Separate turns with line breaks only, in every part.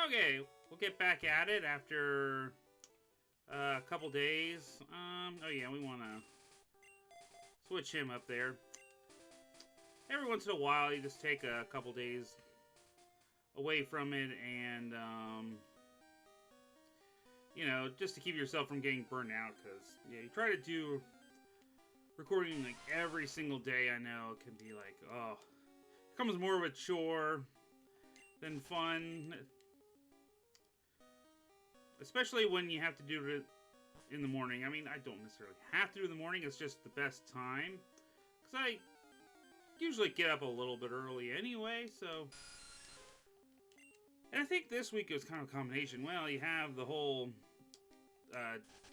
Okay, we'll get back at it after a couple days. Oh yeah, we want to switch him up there. Every once in a while, you just take a couple days away from it and, you know, just to keep yourself from getting burned out. Because, yeah, you try to do recording like every single day, I know it can be like, oh, it becomes more of a chore than fun. Especially when you have to do it in the morning. I mean, I don't necessarily have to do it in the morning. It's just the best time. Because I usually get up a little bit early anyway, so... And I think this week is kind of a combination. Well, you have the whole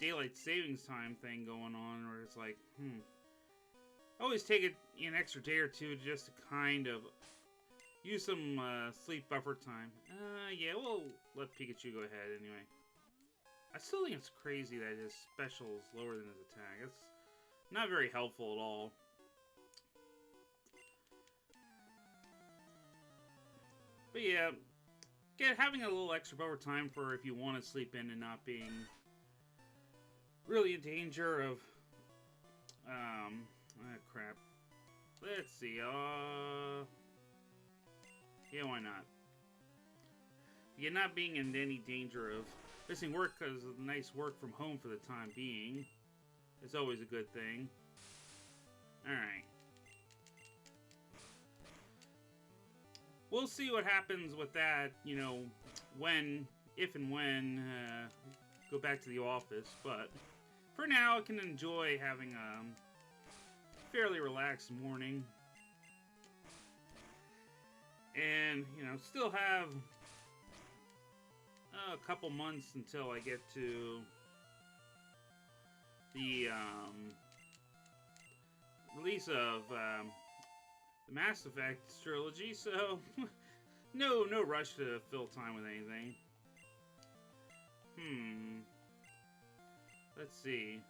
daylight savings time thing going on, where it's like, I always take it an extra day or two just to kind of use some sleep buffer time. Yeah, we'll let Pikachu go ahead anyway. I still think it's crazy that his special is lower than his attack. It's not very helpful at all. But yeah, having a little extra buffer time for if you want to sleep in and not being really in danger of, crap. Let's see, yeah, why not? You're not being in any danger of missing work because of the nice work from home for the time being. It's always a good thing. Alright. We'll see what happens with that, you know, if and when go back to the office, but for now I can enjoy having a fairly relaxed morning. And, you know, still have a couple months until I get to the release of the Mass Effect trilogy, so no rush to fill time with anything. Let's see.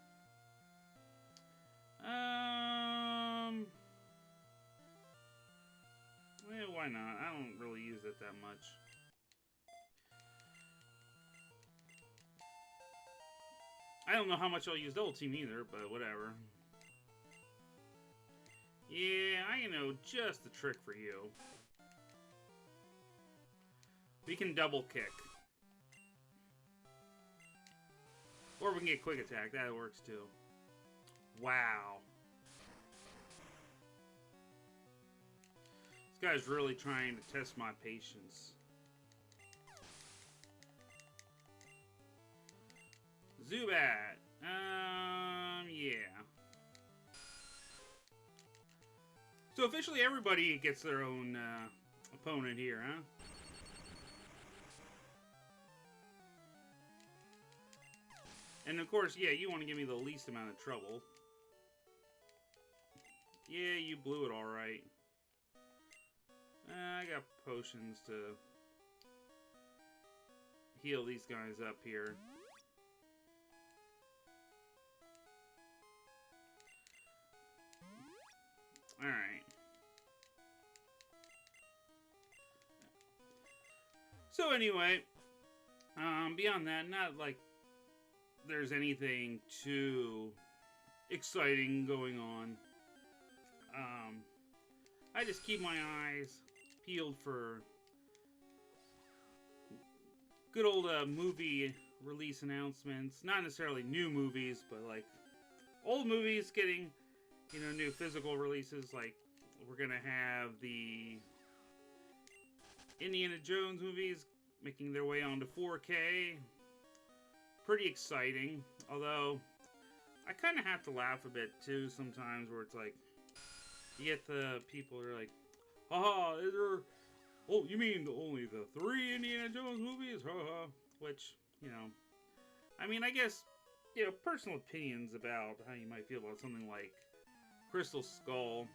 Well, why not? I don't really use it that much. I don't know how much I'll use Double Team either, but whatever. Yeah, I know just the trick for you. We can double kick. Or we can get quick attack, that works too. Wow. This guy's really trying to test my patience. Zubat. Yeah. So officially everybody gets their own opponent here, huh? And of course, yeah, you want to give me the least amount of trouble. Yeah, you blew it alright. I got potions to heal these guys up here. Alright. So anyway, beyond that, not like there's anything too exciting going on. I just keep my eyes peeled for good old movie release announcements. Not necessarily new movies, but like old movies getting, you know, new physical releases. Like we're gonna have the Indiana Jones movies making their way onto 4K. Pretty exciting, although I kind of have to laugh a bit too sometimes, where it's like you get the people who are like, haha, is there, oh, you mean only the 3 Indiana Jones movies? Haha. Which, you know, I mean, I guess, you know, personal opinions about how you might feel about something like Crystal Skull.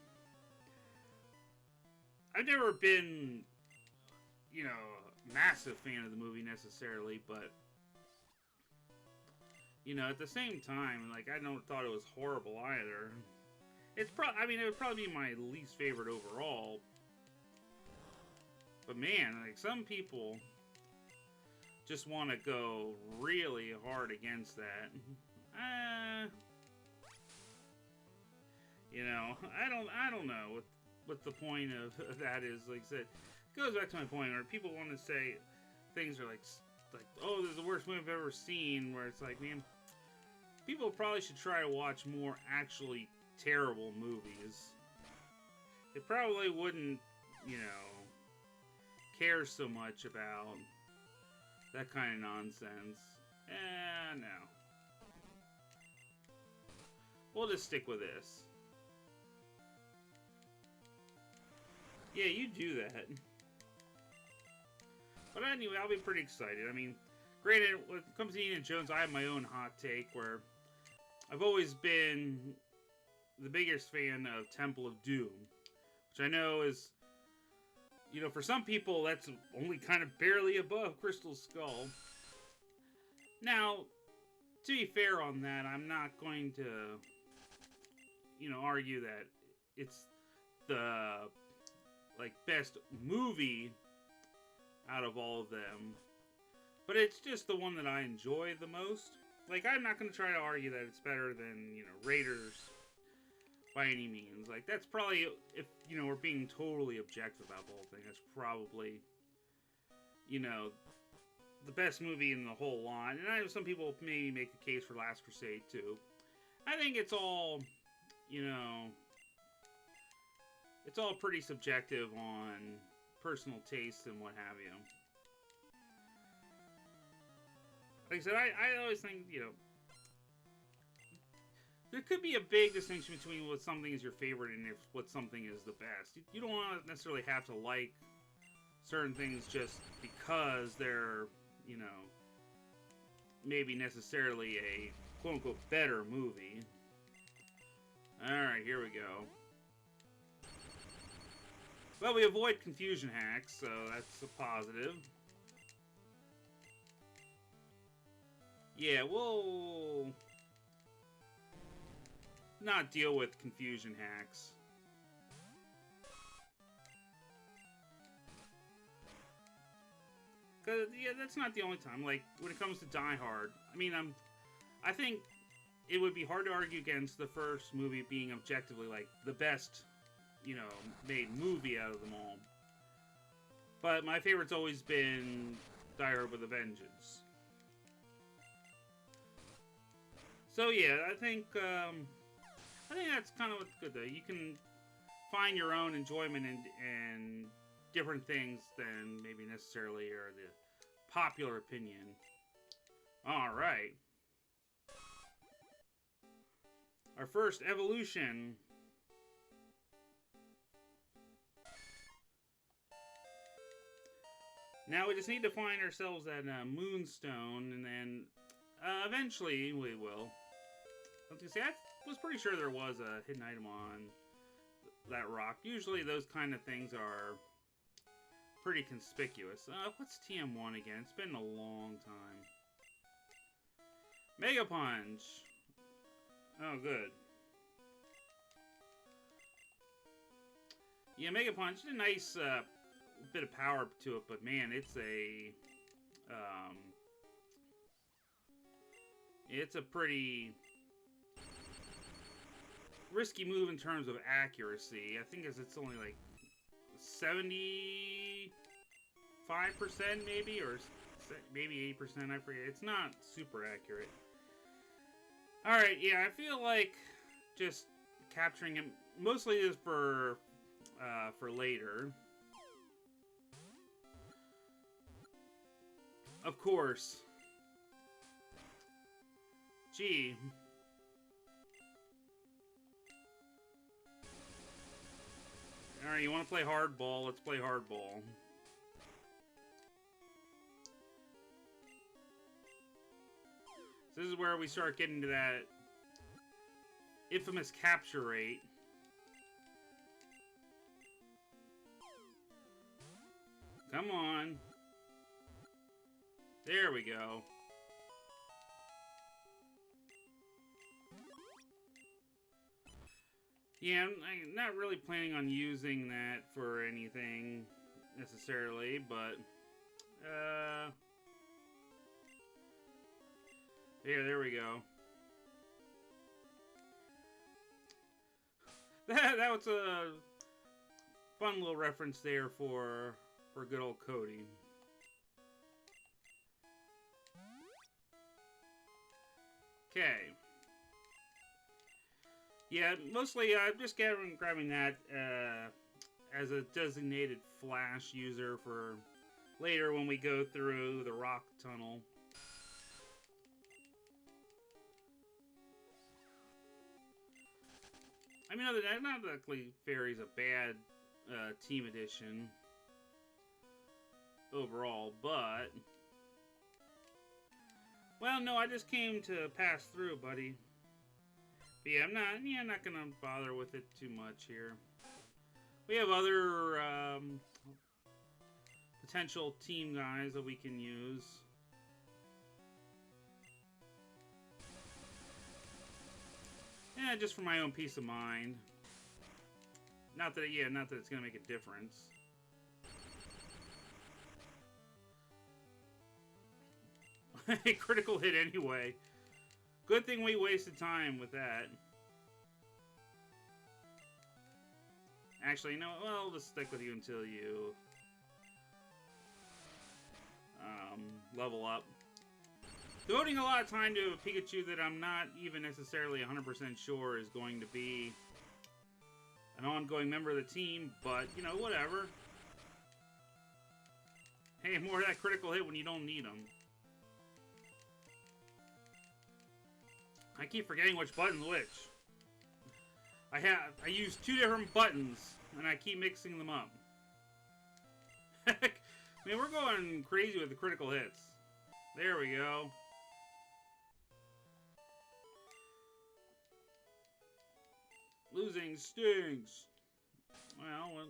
I've never been, you know, a massive fan of the movie necessarily, but you know, at the same time, like, I don't thought it was horrible either. It's I mean, it would probably be my least favorite overall. But man, like, some people just want to go really hard against that. You know, I don't know what the point of that is. Like I said, it goes back to my point where people want to say things are like, oh, this is the worst movie I've ever seen. Where it's like, man, people probably should try to watch more actually terrible movies. They probably wouldn't, you know, care so much about that kind of nonsense. No. We'll just stick with this. Yeah, you do that. But anyway, I'll be pretty excited. I mean, granted, when it comes to Indiana Jones, I have my own hot take where I've always been the biggest fan of Temple of Doom, which I know is, you know, for some people, that's only kind of barely above Crystal Skull. Now, to be fair on that, I'm not going to, you know, argue that it's the, like, best movie out of all of them. But it's just the one that I enjoy the most. Like, I'm not going to try to argue that it's better than, you know, Raiders by any means. Like, that's probably, if, you know, we're being totally objective about the whole thing, that's probably, you know, the best movie in the whole lot. And I know some people maybe make a case for Last Crusade, too. I think it's all, you know, it's all pretty subjective on personal taste and what have you. Like I said, I always think, you know, there could be a big distinction between what something is your favorite and if what something is the best. You don't want to necessarily have to like certain things just because they're, you know, maybe necessarily a quote-unquote better movie. Alright, here we go. Well, we avoid confusion hacks, so that's a positive. Yeah, we'll not deal with confusion hacks. Cause yeah, that's not the only time. Like when it comes to Die Hard, I mean, I think it would be hard to argue against the first movie being objectively like the best, you know, made movie out of them all. But my favorite's always been Die Hard with a Vengeance. So yeah, I think that's kind of what's good though. You can find your own enjoyment in different things than maybe necessarily are the popular opinion. All right, our first evolution. Now we just need to find ourselves that Moonstone, and then eventually we will. I was gonna say, I was pretty sure there was a hidden item on that rock. Usually those kind of things are pretty conspicuous. What's TM1 again? It's been a long time. Mega Punch! Oh, good. Yeah, Mega Punch, a nice bit of power to it, but man, it's a pretty risky move in terms of accuracy. I think it's only like 75% maybe, or maybe 80%, I forget. It's not super accurate. Alright, yeah, I feel like just capturing him mostly is for later. Of course. Gee. Alright, you want to play hardball? Let's play hardball. So this is where we start getting to that infamous capture rate. Come on. There we go. Yeah, I'm not really planning on using that for anything necessarily, but Yeah, there we go. That was a fun little reference there for good old Cody. Okay. Yeah, mostly I'm just grabbing that as a designated flash user for later when we go through the rock tunnel. I mean, other than that, not exactly Fairy's a bad team edition overall, but well, no, I just came to pass through, buddy. But yeah, I'm not gonna bother with it too much here. We have other potential team guys that we can use. Yeah, just for my own peace of mind. Not that it's gonna make a difference. A critical hit anyway. Good thing we wasted time with that. Actually, no, well, I'll just stick with you until you level up. Devoting a lot of time to a Pikachu that I'm not even necessarily 100% sure is going to be an ongoing member of the team, but, you know, whatever. Hey, more of that critical hit when you don't need them. I keep forgetting which button's which. I use 2 different buttons, and I keep mixing them up. I mean, we're going crazy with the critical hits. There we go. Losing stings. Well,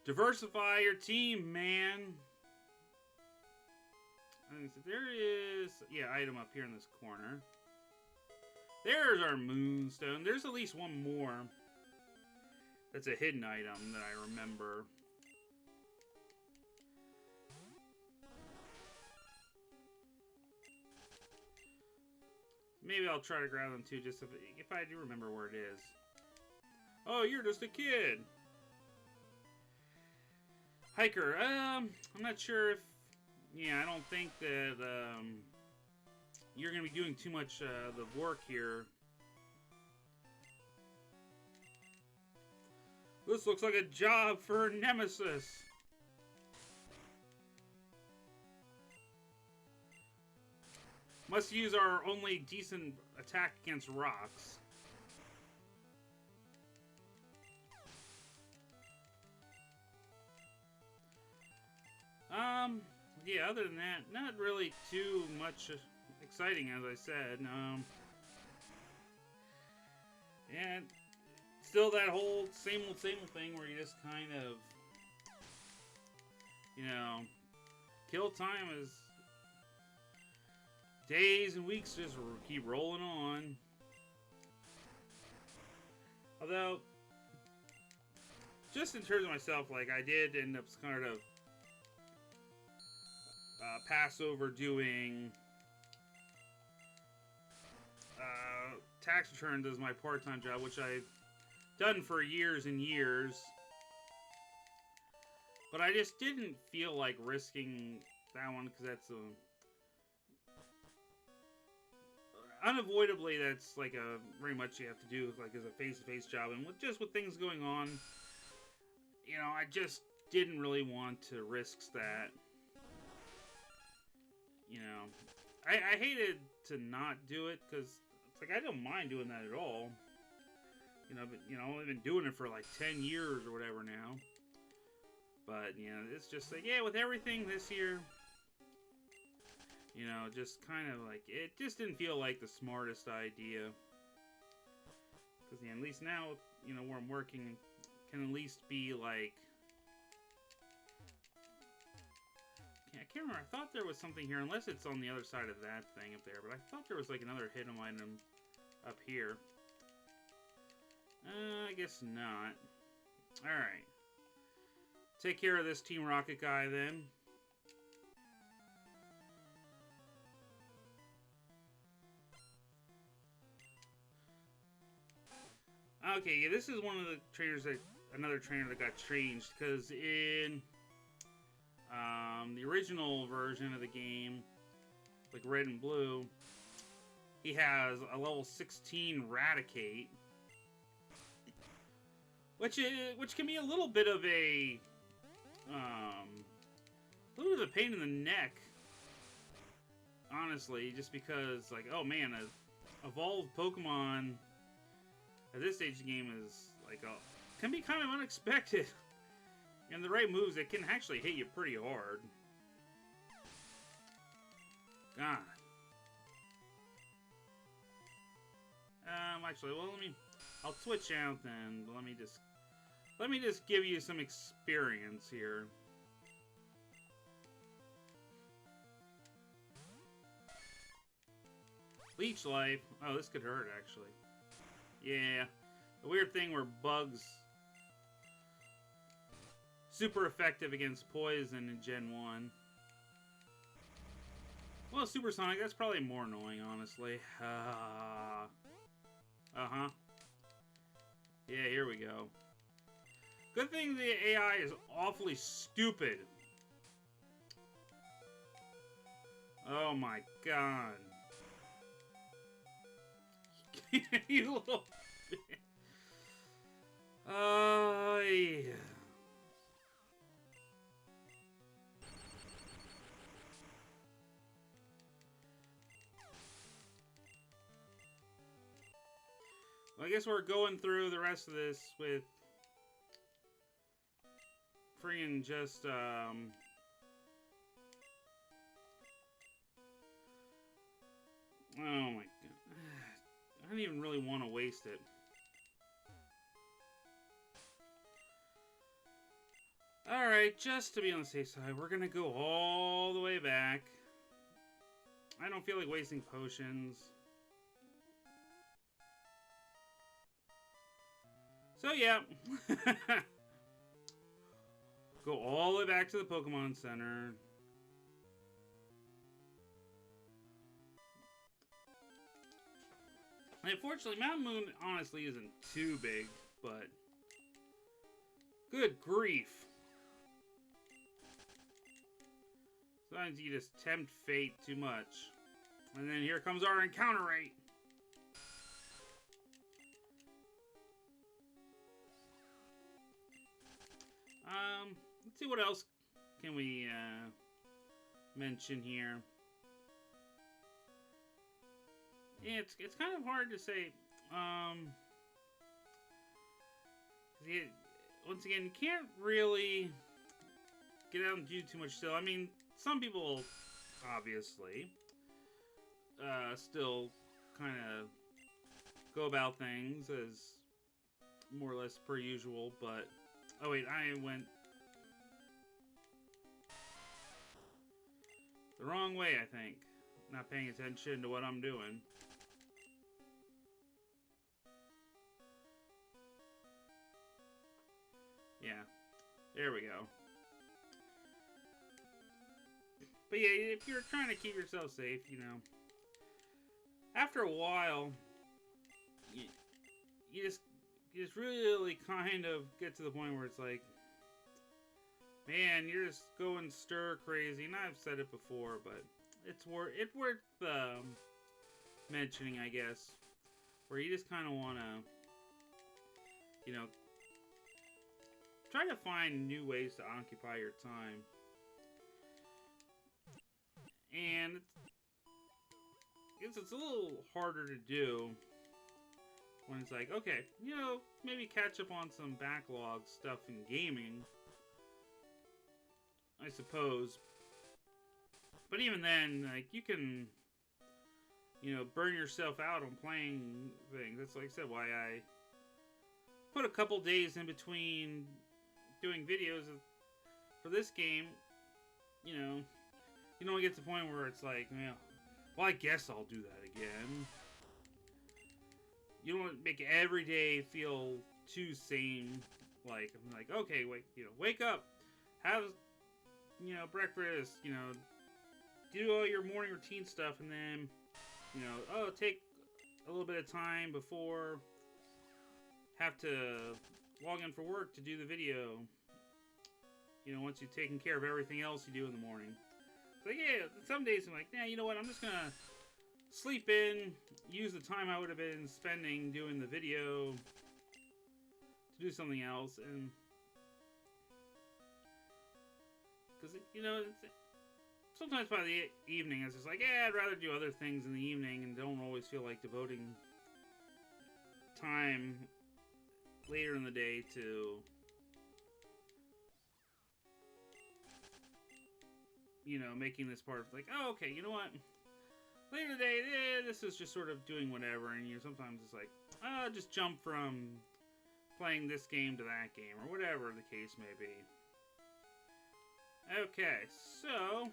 diversify your team, man. There is, yeah, item up here in this corner. There's our Moonstone. There's at least one more. That's a hidden item that I remember. Maybe I'll try to grab them too, just if I do remember where it is. Oh, you're just a kid. Hiker. I'm not sure if. Yeah, I don't think that you're going to be doing too much the work here. This looks like a job for Nemesis. Must use our only decent attack against rocks. Yeah, other than that, not really too much exciting, as I said. And still that whole same old thing where you just kind of, you know, kill time is days and weeks just keep rolling on. Although, just in terms of myself, like, I did end up kind of pass over doing tax returns as my part-time job, which I've done for years and years. But I just didn't feel like risking that one, because that's unavoidably, that's like very much you have to do like as a face-to-face job, and with things going on, you know, I just didn't really want to risk that. You know, I hated to not do it, because it's like I don't mind doing that at all. You know, but, you know, I've been doing it for like 10 years or whatever now. But, you know, it's just like, yeah, with everything this year, you know, just kind of like, it just didn't feel like the smartest idea. Because, yeah, at least now, you know, where I'm working can at least be like, I can't remember. I thought there was something here, unless it's on the other side of that thing up there. But I thought there was like another hidden item up here. I guess not. Alright. Take care of this Team Rocket guy then. Okay, yeah, this is one of the trainers that another trainer that got changed because in the original version of the game, like Red and Blue, he has a level 16 Raticate, which can be a little bit of a little bit of a pain in the neck, honestly, just because, like, oh man, a evolved Pokemon at this stage of the game is like can be kind of unexpected. And the right moves, it can actually hit you pretty hard. God. Actually, well, I'll switch out then. Let me just give you some experience here. Leech Life. Oh, this could hurt, actually. Yeah. The weird thing where bugs super effective against poison in Gen 1. Well, Supersonic, that's probably more annoying, honestly. Uh-huh. Yeah, here we go. Good thing the AI is awfully stupid. Oh my god. You little bit. Yeah. Well, I guess we're going through the rest of this with freaking just oh my god. I don't even really want to waste it. Alright, just to be on the safe side, we're gonna go all the way back. I don't feel like wasting potions. So yeah. Go all the way back to the Pokemon Center. And unfortunately, Mountain Moon honestly isn't too big, but good grief. Sometimes you just tempt fate too much. And then here comes our encounter rate. Let's see what else can we mention here. Yeah, it's kind of hard to say. Once again, you can't really get out and do too much still. I mean, some people, obviously, still kind of go about things as more or less per usual, but... Oh, wait, I went the wrong way, I think. Not paying attention to what I'm doing. Yeah, there we go. But yeah, if you're trying to keep yourself safe, you know, after a while, you just really kind of get to the point where it's like, man, you're just going stir crazy. And I've said it before, but it's worth mentioning, I guess, where you just kind of want to, you know, try to find new ways to occupy your time. And it's a little harder to do when it's like, okay, you know, maybe catch up on some backlog stuff in gaming, I suppose. But even then, like, you can, you know, burn yourself out on playing things. That's, like I said, why I put a couple days in between doing videos for this game. You know, you don't get to the point where it's like, well, I guess I'll do that again. You don't want to make every day feel too same. Like, I'm like, okay, wake up, have, you know, breakfast, you know, do all your morning routine stuff, and then, you know, take a little bit of time before have to log in for work to do the video. You know, once you've taken care of everything else you do in the morning. So yeah, some days I'm like, nah, you know what, I'm just gonna sleep in, use the time I would have been spending doing the video to do something else, and because, you know, sometimes by the evening it's just like, yeah, I'd rather do other things in the evening and don't always feel like devoting time later in the day to, you know, making this part of like, oh, okay, you know what? Later today, this is just sort of doing whatever, and you sometimes it's like, just jump from playing this game to that game, or whatever the case may be. Okay, so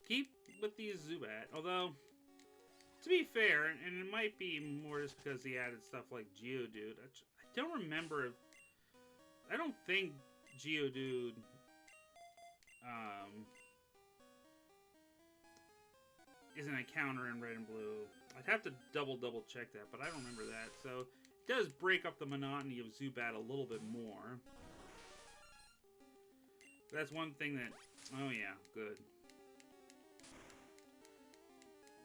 keep with these Zubat, although, to be fair, and it might be more just because he added stuff like Geodude, I don't remember if, I don't think Geodude, is an encounter in Red and Blue. I'd have to double check that, but I don't remember that. So it does break up the monotony of Zubat a little bit more. That's one thing that, oh yeah, good.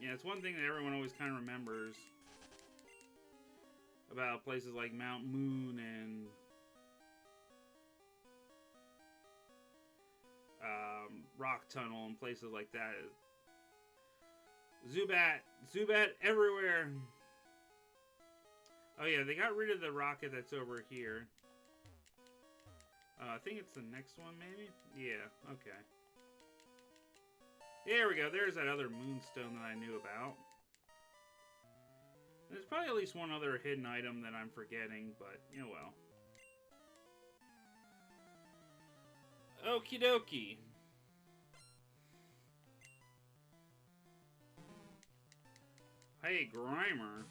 Yeah, it's one thing that everyone always kind of remembers about places like Mount Moon and Rock Tunnel and places like that. Zubat everywhere. Oh yeah, they got rid of the rocket that's over here. I think it's the next one, maybe? Yeah, okay. There we go, there's that other moonstone that I knew about. There's probably at least one other hidden item that I'm forgetting, but, you know, well. Okie dokie. Hey, Grimer.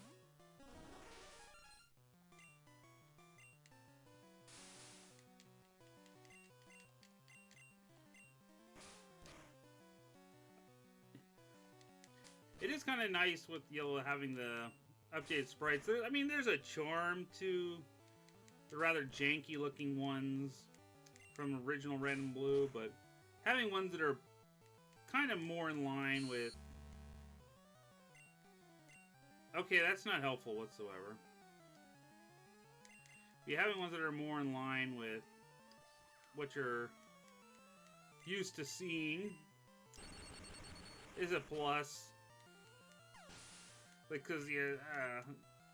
It is kind of nice with Yellow having the updated sprites. I mean, there's a charm to the rather janky looking ones from original Red and Blue, but having ones that are kind of more in line with... Okay, that's not helpful whatsoever. Yeah, having ones that are more in line with what you're used to seeing is a plus. Because, yeah,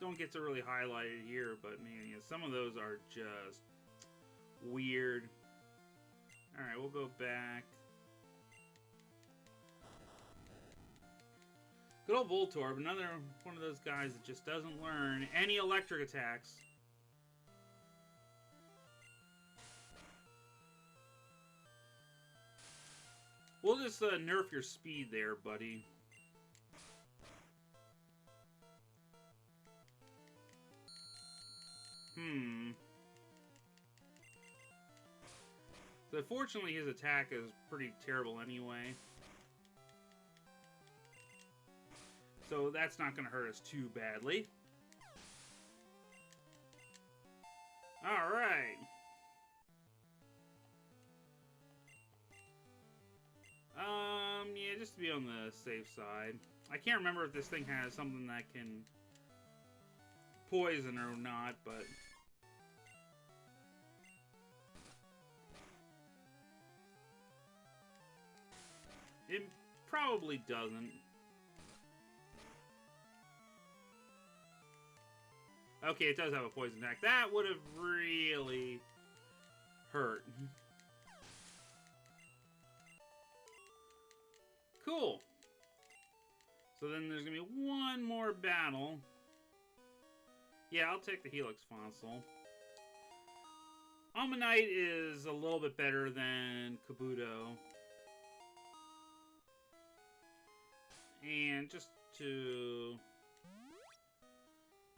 don't get to really highlight it here, but, man, yeah, some of those are just weird. Alright, we'll go back. Good old Voltorb, another one of those guys that just doesn't learn any electric attacks. We'll just nerf your speed there, buddy. So fortunately his attack is pretty terrible anyway. So that's not going to hurt us too badly. Alright. Yeah, just to be on the safe side. I can't remember if this thing has something that can poison or not, but... It probably doesn't. Okay, it does have a poison attack. That would have really hurt. Cool. So then there's going to be one more battle. Yeah, I'll take the Helix Fossil. Ammonite is a little bit better than Kabuto. And just to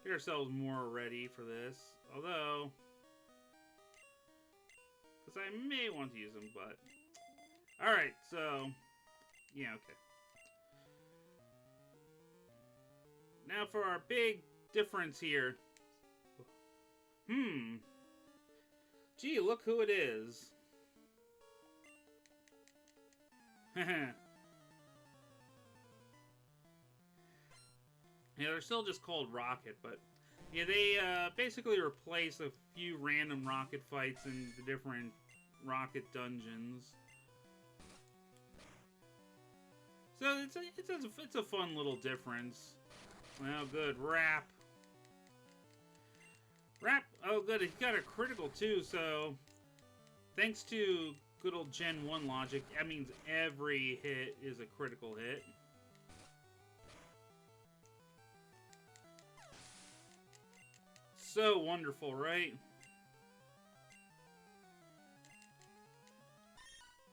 get ourselves more ready for this. Although, because I may want to use them, but... Alright, so... Yeah, okay. Now for our big difference here. Gee, look who it is. Yeah, they're still just called Rocket, but yeah, they basically replace a few random rocket fights in the different rocket dungeons. So it's a fun little difference. Well, good. Rap. Oh, good. He got a critical, too, so thanks to good old Gen 1 logic, that means every hit is a critical hit. So wonderful, right?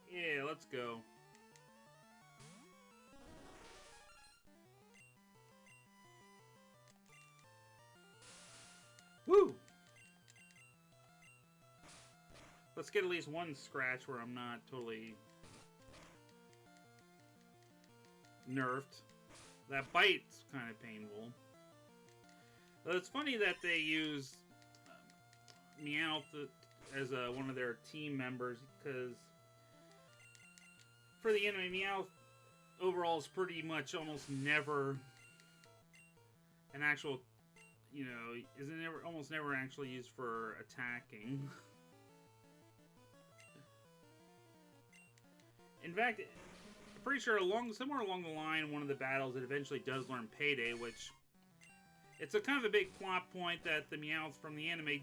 Yeah, let's go. Woo! Let's get at least one scratch where I'm not totally nerfed. That bite's kind of painful. But it's funny that they use Meowth as one of their team members, because for the enemy, Meowth overall is pretty much almost never an actual, you know, almost never actually used for attacking. In fact, I'm pretty sure somewhere along the line, one of the battles, it eventually does learn Payday, which it's a kind of a big plot point that the Meowth from the anime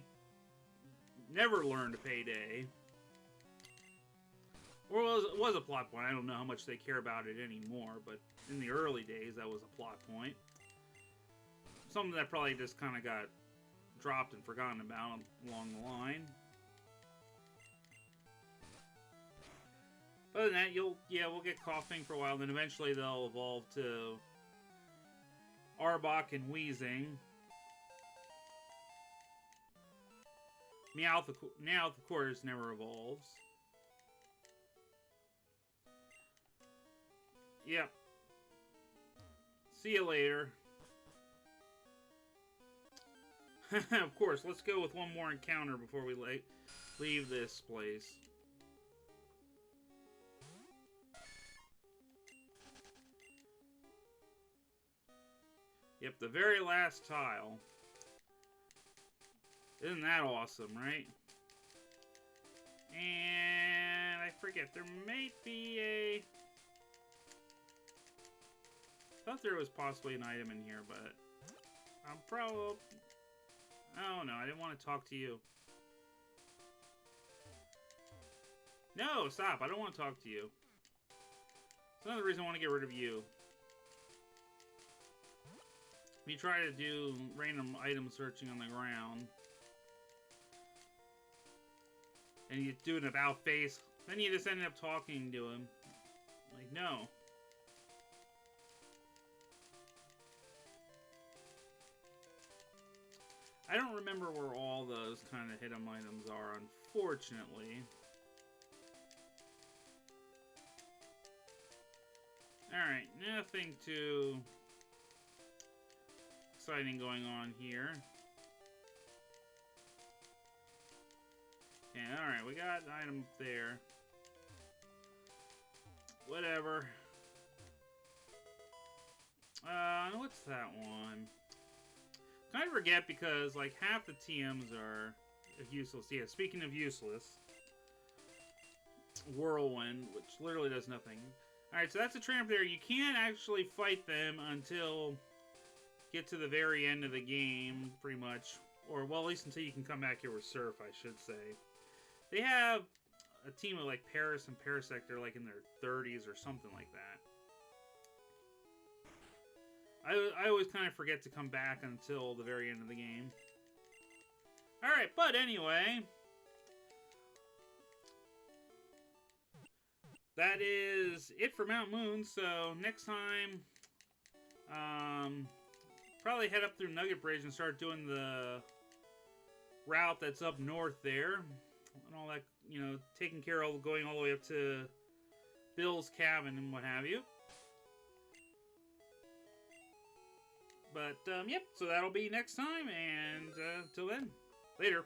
never learned Payday. Or it was a plot point. I don't know how much they care about it anymore, but in the early days, that was a plot point. Something that probably just kind of got dropped and forgotten about along the line. Other than that, we'll get coughing for a while, then eventually they'll evolve to Arbok and Wheezing. Meowth, of course, never evolves. Yep. See you later. Of course, let's go with one more encounter before we leave this place. Yep, the very last tile. Isn't that awesome, right? And I forget, there might be a... I thought there was possibly an item in here, but I'm probably... Oh no, I didn't want to talk to you. No, stop, I don't want to talk to you. It's another reason I want to get rid of you. If you try to do random item searching on the ground, and you do an about face, then you just end up talking to him. Like, no. I don't remember where all those kind of hidden items are, unfortunately. Alright, nothing too exciting going on here. Yeah, alright, we got an item there. Whatever. What's that one? Kind of forget because, like, half the TMs are useless. Yeah, speaking of useless. Whirlwind, which literally does nothing. Alright, so that's a tramp there. You can't actually fight them until get to the very end of the game, pretty much. Or, well, at least until you can come back here with Surf, I should say. They have a team of, like, Paris and Parasect, like, in their 30s or something like that. I always kind of forget to come back until the very end of the game. Alright, but anyway... that is it for Mount Moon, so next time... probably head up through Nugget Bridge and start doing the route that's up north there. And all that, you know, taking care of going all the way up to Bill's cabin and what have you. But, yep, so that'll be next time, and till then, later.